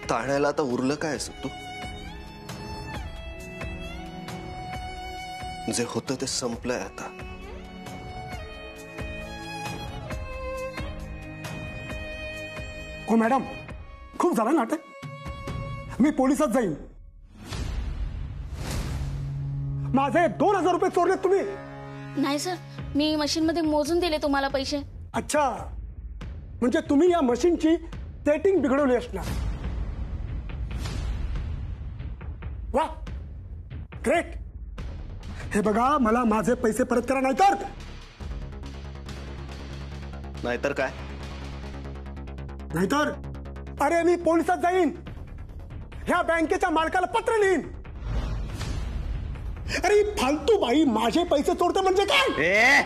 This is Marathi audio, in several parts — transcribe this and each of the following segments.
ताण्याला आता उरलं काय तू? जे होतं ते संपलंय आता. हो मॅडम, खूप झालं नाटक. मी पोलिसात जाईन. माझे 2000 रुपये चोरले तुम्ही. नाही सर, मी मशीन मध्ये मोजून दिले तुम्हाला पैसे. अच्छा, म्हणजे तुम्ही या मशीनची सेटिंग बिघडवली असणार. वा, ग्रेट. हे बघा, मला माझे पैसे परत करा, नाहीतर काय? नाहीतर अरे मी पोलिसात जाईन. ह्या बँकेच्या मालकाला पत्र लिहीन. अरे फालतू बाई माझे पैसे चोरते म्हणजे काय?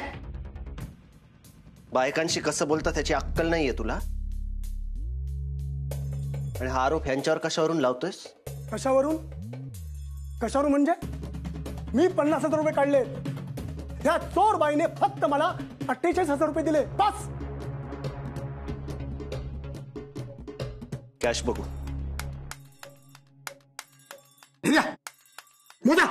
बायकांशी कसं बोलता त्याची अक्कल नाहीये तुला? आणि हा आरोप ह्यांच्यावर कशावरून लावतोयस? कशावरून? कशावरून म्हणजे? मी 50,000 रुपये काढले. ह्या चोर बाईने फक्त मला 48,000 रुपये दिले, बस. कॅश बघू. मोजा.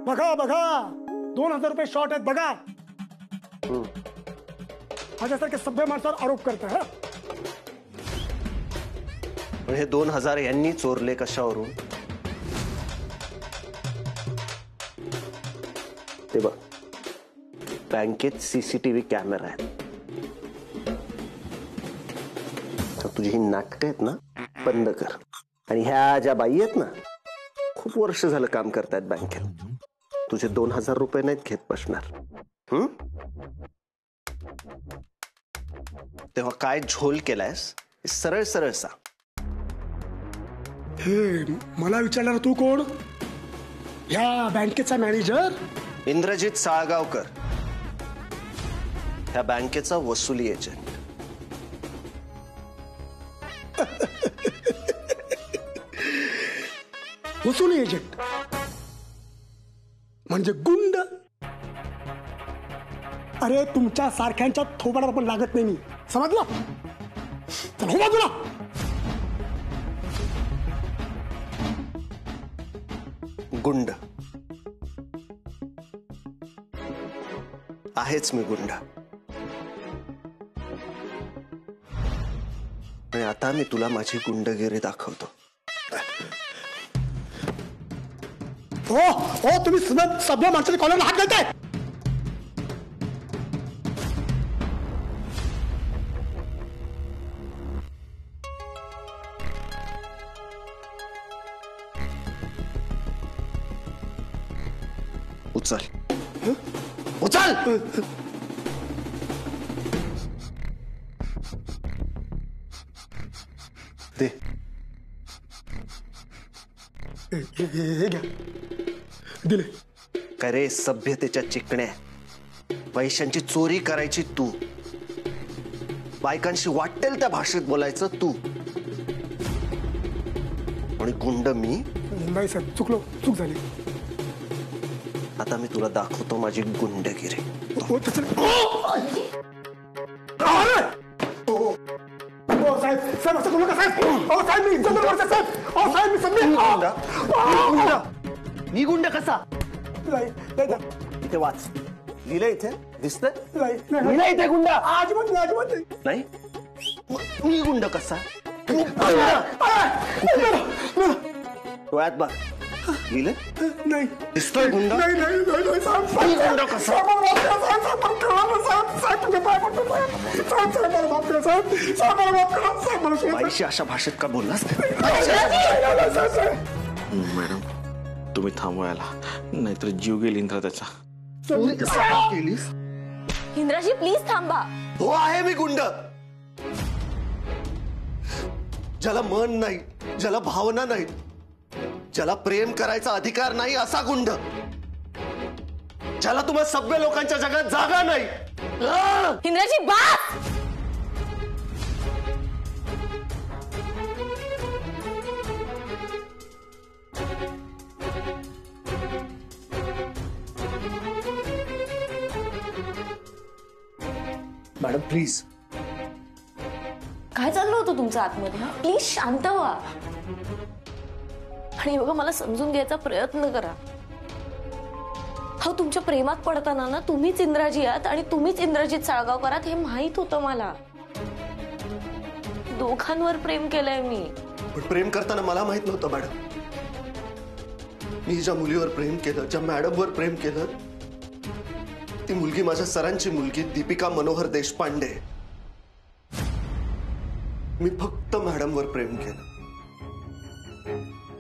बघा बघा, 2000 रुपये शॉर्ट आहेत बघा. माझ्यासारखे सभ्य माणसावर आरोप करताय. हे 2000 यांनी चोरले कशावरून? ते बघ, बँकेत सीसीटीव्ही कॅमेरा आहे. तर तुझी ही नाटकं आहेत ना, बंद कर. आणि ह्या ज्या बाई आहेत ना, खूप वर्ष झालं काम करतायत बँकेत. तुझे 2000 रुपये नाहीत घेत बसणार. तेव्हा काय झोल केलायस सरळ सरळ सांग. हे मला विचारणार तू कोण? ह्या बँकेचा मॅनेजर इंद्रजित साळगावकर, ह्या बँकेचा वसुली एजंट. वसुली एजंट म्हणजे गुंड? अरे तुमच्या सारख्यांच्या थोबाडाला पण लागत नाही मी, समजलं? चला हो बाजूला. गुंड आहेच मी, गुंड. आणि आता मी तुला माझी गुंडगिरी दाखवतो. हो हो, तुम्ही सभ्य माणसाच्या कॉलरला हात घालताय. उचल उचल. दे. हे घ्या, दिले. काय रे सभ्यतेच्या चिकण्या, पैशांची चोरी करायची तू, बायकांशी वाटेल त्या भाषेत बोलायचं तू, आणि गुंड मी. नाही साहेब, चुकलो, चूक झाली. आता मी तुला दाखवतो माझी गुंडगिरी. साहेब साहेब असं करू नका साहेब. साहेब मी इज्जत करतो साहेब. साहेब मी समजा. मी गुंड कसा? नाही इथे वाच, लिहिलं इथे, दिसतंय? नाही इथे गुंड. अजिबात नाही, अजिबात नाही. मी गुंड कसा? डोळ्यात बघ, लिहिलं? नाही. दिसतोय गुंड? नाही नाही नाही मी गुंड कसा? बाईशी अशा भाषेत का बोललास? मॅडम तुम्ही थांबवायला, नाहीतर जीव गेली इंद्रा त्याचा. केलीस? इंद्राजी प्लीज थांबा. हो आहे मी गुंड. ज्याला मन नाही, ज्याला भावना नाही, ज्याला प्रेम करायचा अधिकार नाही असा गुंड. ज्याला तुम्हाला सभ्य लोकांच्या जगात जागा नाही. इंद्राजी बाप. Madam please. काय चाललं होतं तुमचं आतमध्ये? हा प्लीज शांत व्हा आणि बघा मला समजून घ्यायचा प्रयत्न करा. हो तुमच्या प्रेमात पडताना ना तुम्हीच इंद्राजी आहात आणि तुम्हीच इंद्रजित साळगावकरात हे माहित होतं मला. दोघांवर प्रेम केलंय मी. पण प्रेम करताना मला माहित नव्हतं मॅडम. मी ज्या मुलीवर प्रेम केलं, ज्या मॅडमवर प्रेम केलं, ती मुलगी माझ्या सरांची मुलगी दीपिका मनोहर देशपांडे. मी फक्त मॅडमवर प्रेम केलं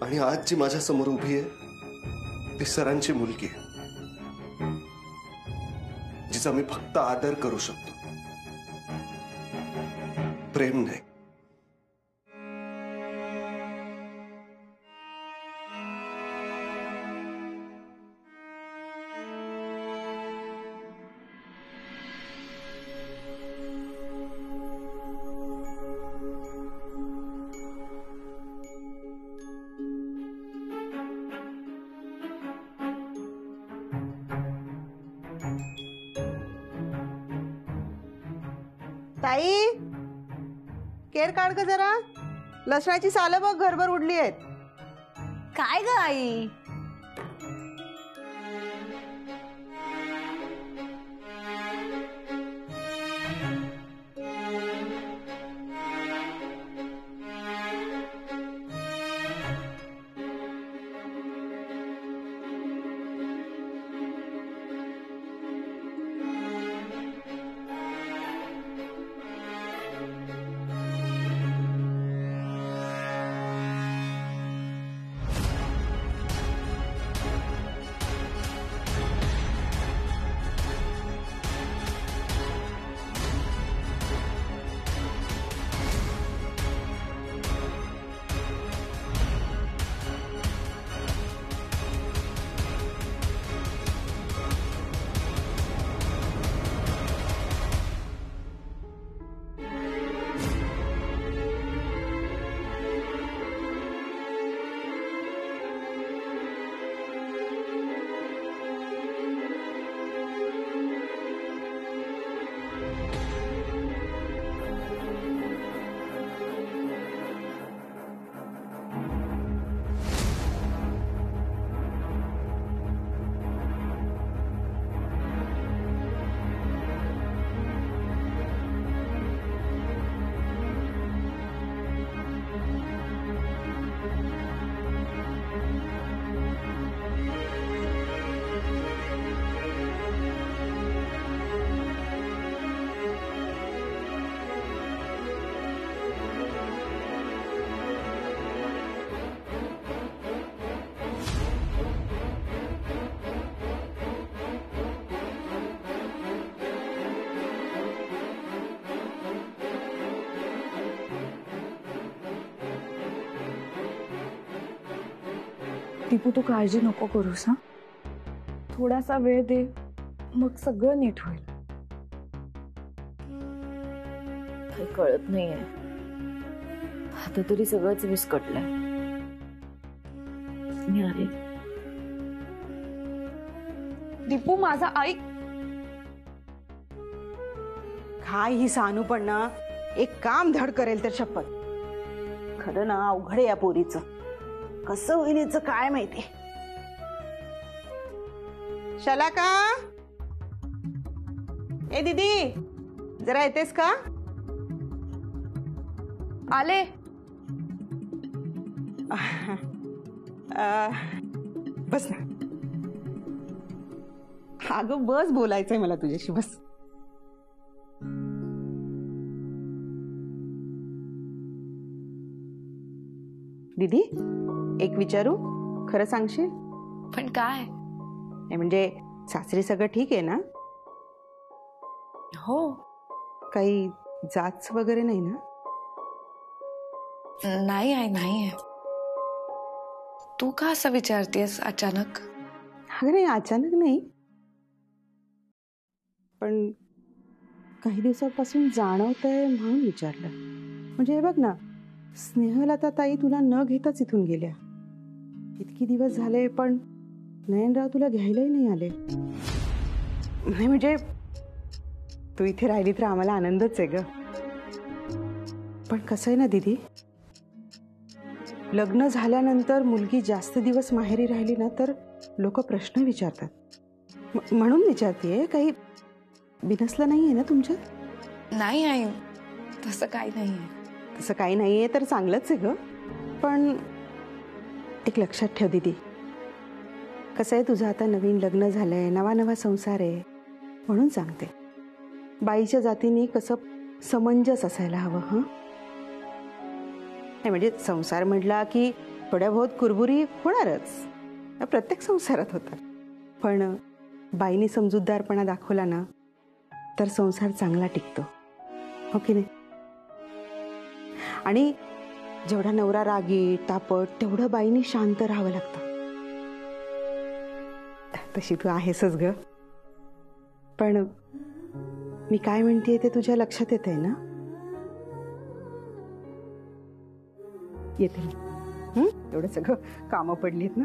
आणि आज जी माझ्या समोर उभी आहे ती सरांची मुलगी आहे, जिचा मी फक्त आदर करू शकतो, प्रेम नाही. ताई केर काढ ग जरा. लसणाची सालं बघ घरभर उडली आहेत. काय ग आई? टिपू तू काळजी नको करूस. हा थोडासा वेळ दे, मग सगळं नीट होईल. काही कळत नाहीये. आता तरी सगळंच विस्कटलंय. मी आले. टिपू माझा ऐक. काय ही सानूपण्णा. एक काम धड करेल तर शपथ. खरं ना अवघड आहे या पोरीचं. कसं होईल हिचं काय माहिती. शलाका ए दीदी जरा येतेस का? आले. बस ना. अगं बस, बोलायचंय मला तुझ्याशी. बस. दीदी एक विचारू, खरं सांगशील? पण काय? म्हणजे सासरी सगळं ठीक आहे ना? हो. काही जाच वगैरे नाही ना? नाही आहे, नाही आहे. तू का असं विचारतेस अचानक? अगं नाही, अचानक नाही, पण काही दिवसापासून जाणवतंय म्हणून विचारलं. म्हणजे हे बघ ना, स्नेहलता ताई तुला न घेताच इथून गेल्या. इतकी दिवस झाले पण नयनराव तुला घ्यायलाही नाही आले. नाही म्हणजे तू इथे राहिली तर आम्हाला आनंदच आहे ग. पण कसं आहे ना दीदी, लग्न झाल्यानंतर मुलगी जास्त दिवस माहेरी राहिली ना तर लोक प्रश्न विचारतात. म्हणून विचारतेय, काही बिनसलं नाहीये ना तुमच्यात? नाही आई, तसं काही नाही. तसं काही नाहीये तर चांगलंच आहे ग. पण एक लक्षात ठेव दीदी, कसं आहे, तुझं आता नवीन लग्न झालंय, नवा नवा संसार आहे, म्हणून सांगते, बाईच्या जातीने कसं समंजस असायला हवं. हं, नाही म्हणजे संसार म्हटला की थोड्या बहुत कुरबुरी होणारच, प्रत्येक संसारात होतात. पण बाईने समजूतदारपणा दाखवला ना तर संसार चांगला टिकतो, हो की नाही? आणि जेवढा नवरा रागी तापट तेवढं बाईने शांत राहावं लागतं. तशी तू आहेसच ग. पण मी काय म्हणतेय ते तुझ्या लक्षात येत आहे ना? येते मी. एवढं सगळं कामं पडलीत ना.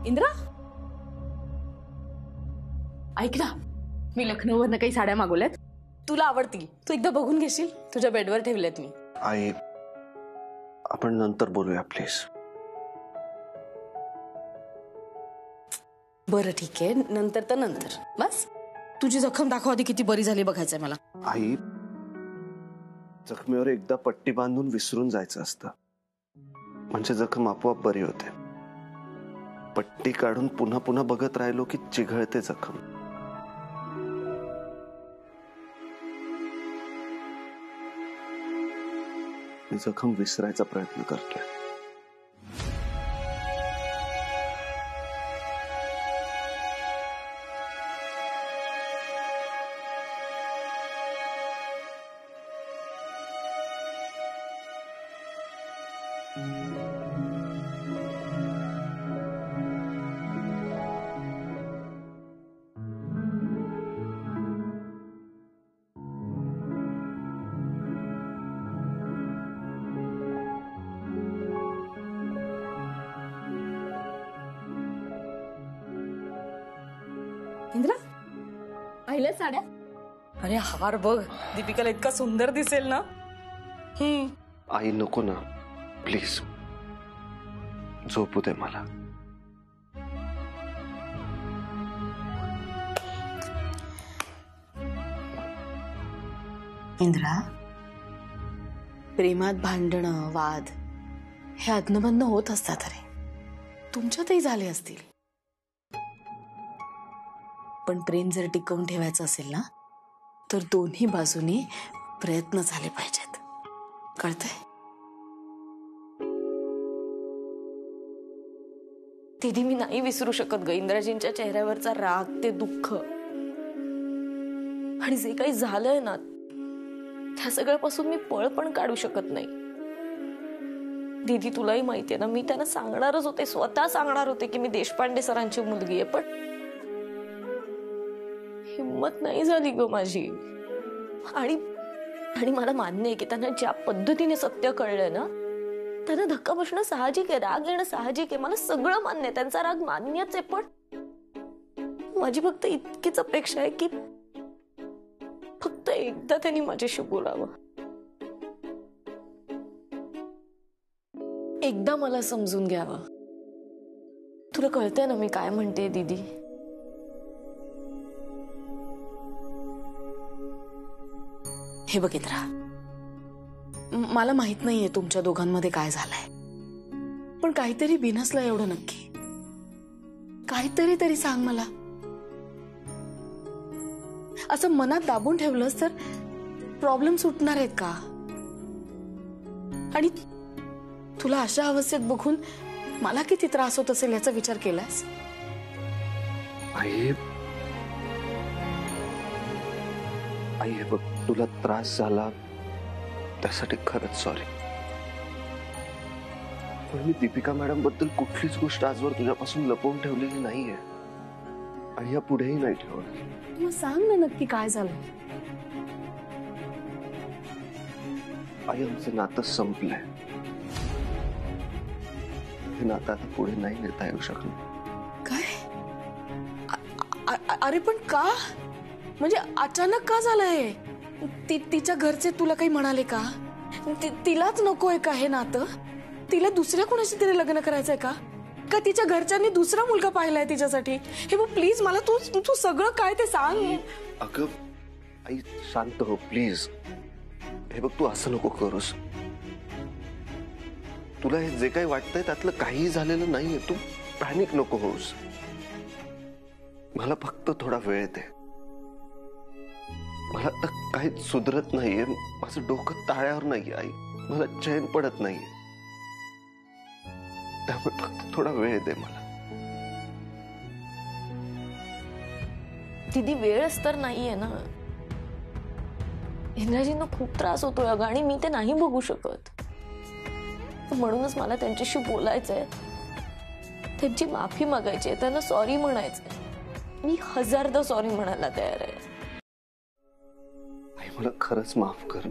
इंद्रा, ऐक ना, मी लखनौवरनं काही साड्या मागवल्यात, तुला आवडतील. तू एकदा बघून घेशील? तुझ्या बेडवर ठेवल्यात मी. आई, आपण नंतर बोलूया प्लीज. बरं ठीक आहे, नंतर तर नंतर. बस तुझी जखम दाखव आधी, किती बरी झाली बघायचंय मला. आई, जखमेवर एकदा पट्टी बांधून विसरून जायचं असतं, म्हणजे जखम आपोआप बरी होते. पट्टी काढून पुन्हा पुन्हा बघत राहिलो की चिघळते जखम. मी जखम विसरायचा प्रयत्न करतोय. इंद्रा, पाहिल्या साड्या? अरे हार बघ, दीपिकाला इतका सुंदर दिसेल ना. आई नको ना प्लीज, झोपू दे मला. इंद्रा, प्रेमात भांडणं वाद हे अज्ञबंध होत असतात. अरे तुमच्यातही झाले असतील. पण प्रेम जर टिकवून ठेवायचं असेल ना तर दोन्ही बाजूनी प्रयत्न झाले पाहिजेत. कळतंय? दीदी, मी नाही विसरू शकत ग इंद्राजींच्या चेहऱ्यावरचा राग, ते दुःख, आणि जे काही झालंय ना त्या सगळ्यापासून मी पळ पण काढू शकत नाही. दीदी, तुलाही माहितीये ना, मी त्यांना सांगणारच होते, स्वतः सांगणार होते की मी देशपांडे सरांची मुलगी आहे, पण हिम्मत नाही झाली ग माझी. आणि मला मान्य आहे की त्यांना ज्या पद्धतीने सत्य कळलंय ना, त्यांना धक्का बसणं साहजिक आहे, राग येणं साहजिक आहे, मला सगळं मान्य आहे, त्यांचा राग मान्यच आहे. पण माझी फक्त इतकीच अपेक्षा आहे की फक्त एकदा त्यांनी माझ्याशी बोलावं, एकदा मला समजून घ्यावं. तुला कळतंय ना मी काय म्हणते दीदी? हे बघ इंद्रा, मला माहित नाहीये तुमच्या दोघांमध्ये काय झालंय, पण काहीतरी बिनसलं एवढं नक्की. काहीतरी तरी सांग मला. असं मनात दाबून ठेवलंस तर प्रॉब्लेम सुटणार आहेत का? आणि तुला अशा अवस्थेत बघून मला किती त्रास होत असेल याचा विचार केलास? आई, हे बघ, तुला त्रास झाला त्यासाठी खरंच सॉरी. पण मी दीपिका मॅडम बद्दल कुठलीच गोष्ट आजवर तुझ्यापासून लपवून ठेवलेली नाहीये आणि या पुढेही नाही ठेवणार. मग सांग ना नक्की काय झालं. आई, आमचं नातं संपलंय. हे नातं आता पुढे नाही नेता येऊ शकलं. काय? अरे पण का? म्हणजे अचानक का झालंय? तिच्या घरचे तुला काही म्हणाले का? तिलाच नकोय का हे नातं? तिला दुसऱ्या कोणाशी तरी लग्न करायचंय का? का तिच्या घरच्यांनी दुसरा मुलगा पाहिलाय तिच्यासाठी? हे बघ प्लीज, मला तू सगळं काय ते सांग. अगं आई, शांत हो प्लीज. हे बघ, तू असं नको करूस. तुला हे जे काही वाटतंय त्यातलं काहीही झालेलं नाहीये. तू पॅनिक नको होऊस. मला फक्त थोडा वेळ दे. मला आता काहीच सुधरत नाहीये. माझं डोकं ताळ्यावर नाहीये आई. मला चैन पडत नाहीये. त्यामुळे फक्त थोडा वेळ दे मला. दीदी वेळच तर नाहीये ना. इंद्राजींना खूप त्रास होतोय अगं आणि मी ते नाही बघू शकत. म्हणूनच मला त्यांच्याशी बोलायचंय, त्यांची माफी मागायची आहे, त्यांना सॉरी म्हणायचंय. मी 1000दा सॉरी म्हणायला तयार आहे. आई, मला खरंच माफ कर.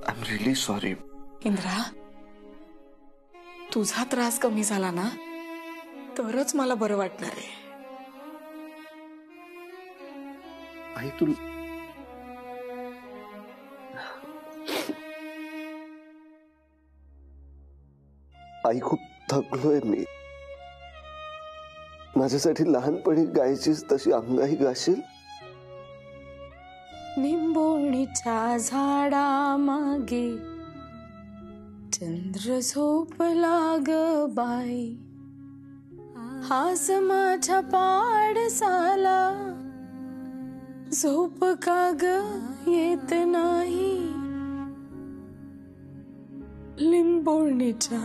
I am really sorry. Indra, तुझा त्रास कमी झाला ना तरच मला बरं वाटणार आहे. आई, तू आई, खूप थकलोय मी. माझ्यासाठी लहानपणी गायचीस तशी अंगाई गाशील? निंबोणीच्या झाडा मागे चंद्र झोपला ग बाई, हास माझ्या पाडसाला झोप का ग येत नाही. लिंबोणीच्या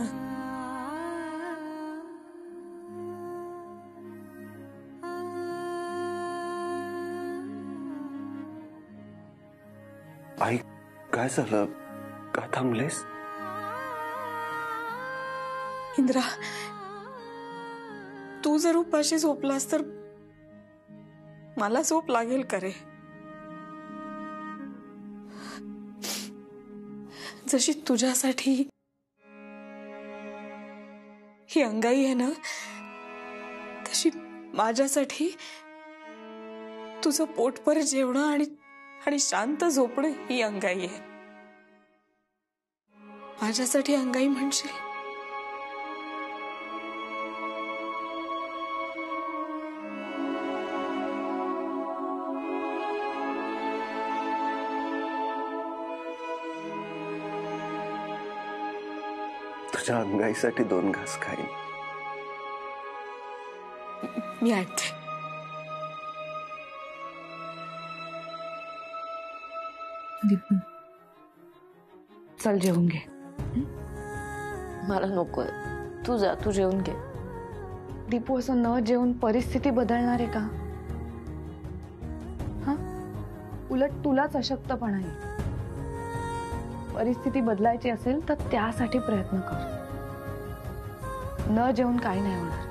आई, काय झालं? का थांबलेस? इंद्रा, तू जर उपाशी झोपलास तर मला झोप लागेल का रे? जशी तुझ्यासाठी ही अंगाई आहे ना, तशी माझ्यासाठी तुझं पोटभर जेवणं आणि शांत झोपणं ही अंगाई आहे. माझ्यासाठी अंगाई म्हणशील? तुझ्या अंगाईसाठी 2 घास खाईन. मी ऐकते. दीपू, चल जेवून घे. मला नकोय. तू जा, तू जेवून घे. दीपू, असं न जेवून परिस्थिती बदलणार आहे का? हा, उलट तुलाच अशक्तपणा आहे. परिस्थिती बदलायची असेल तर त्यासाठी प्रयत्न कर. न जेवून काही नाही होणार.